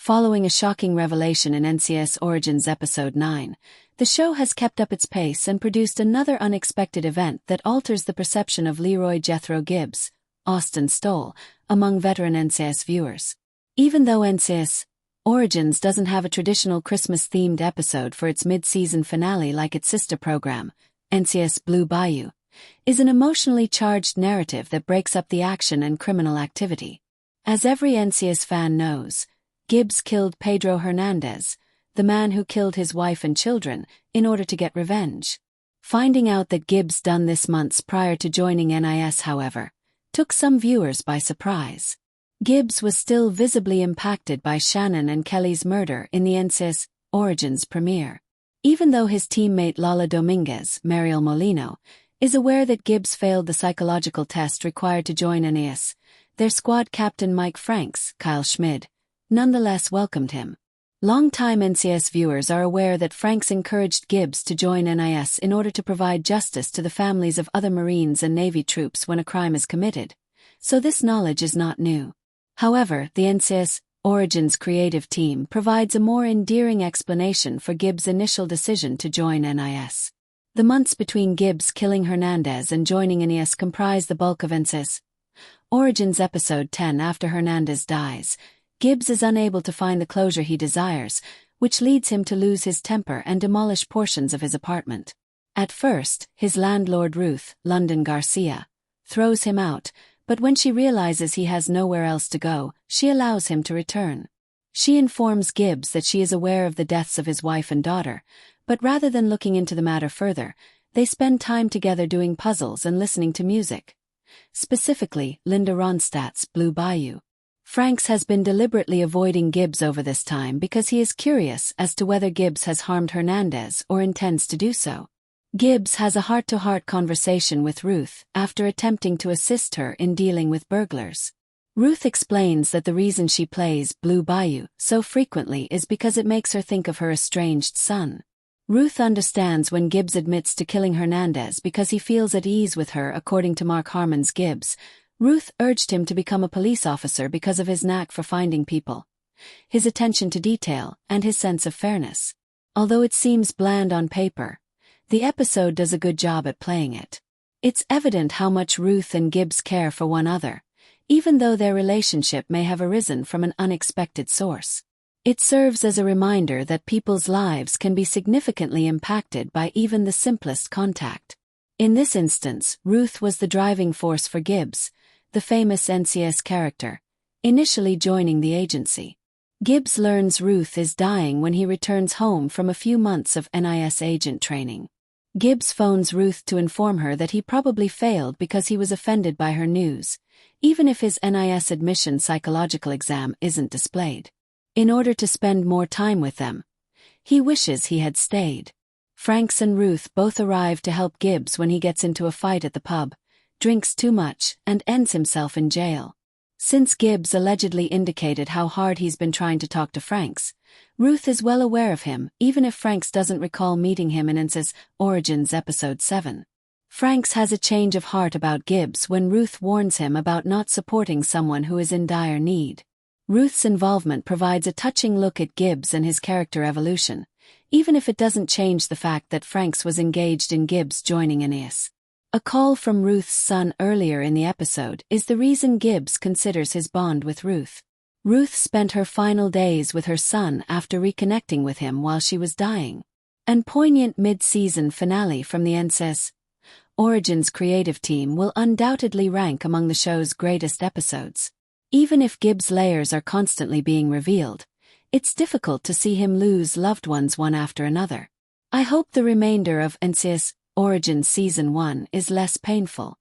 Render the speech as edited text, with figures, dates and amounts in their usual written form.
Following a shocking revelation in NCIS Origins Episode 9, the show has kept up its pace and produced another unexpected event that alters the perception of Leroy Jethro Gibbs, Austin Stoll, among veteran NCIS viewers. Even though NCIS Origins doesn't have a traditional Christmas-themed episode for its mid-season finale like its sister program, NCIS Blue Bayou, is an emotionally charged narrative that breaks up the action and criminal activity. As every NCIS fan knows, Gibbs killed Pedro Hernandez, the man who killed his wife and children, in order to get revenge. Finding out that Gibbs done this months prior to joining NIS, however, took some viewers by surprise. Gibbs was still visibly impacted by Shannon and Kelly's murder in the NCIS Origins premiere. Even though his teammate Lala Dominguez, Mariel Molino, is aware that Gibbs failed the psychological test required to join NIS, their squad captain Mike Franks, Kyle Schmid, nonetheless welcomed him. Longtime NCIS viewers are aware that Franks encouraged Gibbs to join NIS in order to provide justice to the families of other Marines and Navy troops when a crime is committed, so this knowledge is not new. However, the NCIS Origins creative team provides a more endearing explanation for Gibbs' initial decision to join NIS. The months between Gibbs killing Hernandez and joining NIS comprise the bulk of NCIS Origins Episode 10. After Hernandez dies, Gibbs is unable to find the closure he desires, which leads him to lose his temper and demolish portions of his apartment. At first, his landlord Ruth, London Garcia, throws him out, but when she realizes he has nowhere else to go, she allows him to return. She informs Gibbs that she is aware of the deaths of his wife and daughter, but rather than looking into the matter further, they spend time together doing puzzles and listening to music. Specifically, Linda Ronstadt's Blue Bayou. Franks has been deliberately avoiding Gibbs over this time because he is curious as to whether Gibbs has harmed Hernandez or intends to do so. Gibbs has a heart-to-heart conversation with Ruth after attempting to assist her in dealing with burglars. Ruth explains that the reason she plays Blue Bayou so frequently is because it makes her think of her estranged son. Ruth understands when Gibbs admits to killing Hernandez because he feels at ease with her. According to Mark Harmon's Gibbs, Ruth urged him to become a police officer because of his knack for finding people, his attention to detail, and his sense of fairness. Although it seems bland on paper, the episode does a good job at playing it. It's evident how much Ruth and Gibbs care for one another, even though their relationship may have arisen from an unexpected source. It serves as a reminder that people's lives can be significantly impacted by even the simplest contact. In this instance, Ruth was the driving force for Gibbs, the famous NCIS character, initially joining the agency. Gibbs learns Ruth is dying when he returns home from a few months of NIS agent training. Gibbs phones Ruth to inform her that he probably failed because he was offended by her news, even if his NIS admission psychological exam isn't displayed. In order to spend more time with them, he wishes he had stayed. Franks and Ruth both arrive to help Gibbs when he gets into a fight at the pub, drinks too much, and ends himself in jail. Since Gibbs allegedly indicated how hard he's been trying to talk to Franks, Ruth is well aware of him, even if Franks doesn't recall meeting him in NCIS Origins Episode 7. Franks has a change of heart about Gibbs when Ruth warns him about not supporting someone who is in dire need. Ruth's involvement provides a touching look at Gibbs and his character evolution, even if it doesn't change the fact that Franks was engaged in Gibbs joining NIS. A call from Ruth's son earlier in the episode is the reason Gibbs considers his bond with Ruth. Ruth spent her final days with her son after reconnecting with him while she was dying. An poignant mid-season finale from the NCIS Origins creative team will undoubtedly rank among the show's greatest episodes. Even if Gibbs' layers are constantly being revealed, it's difficult to see him lose loved ones one after another. I hope the remainder of NCIS Origins Season 1 is less painful.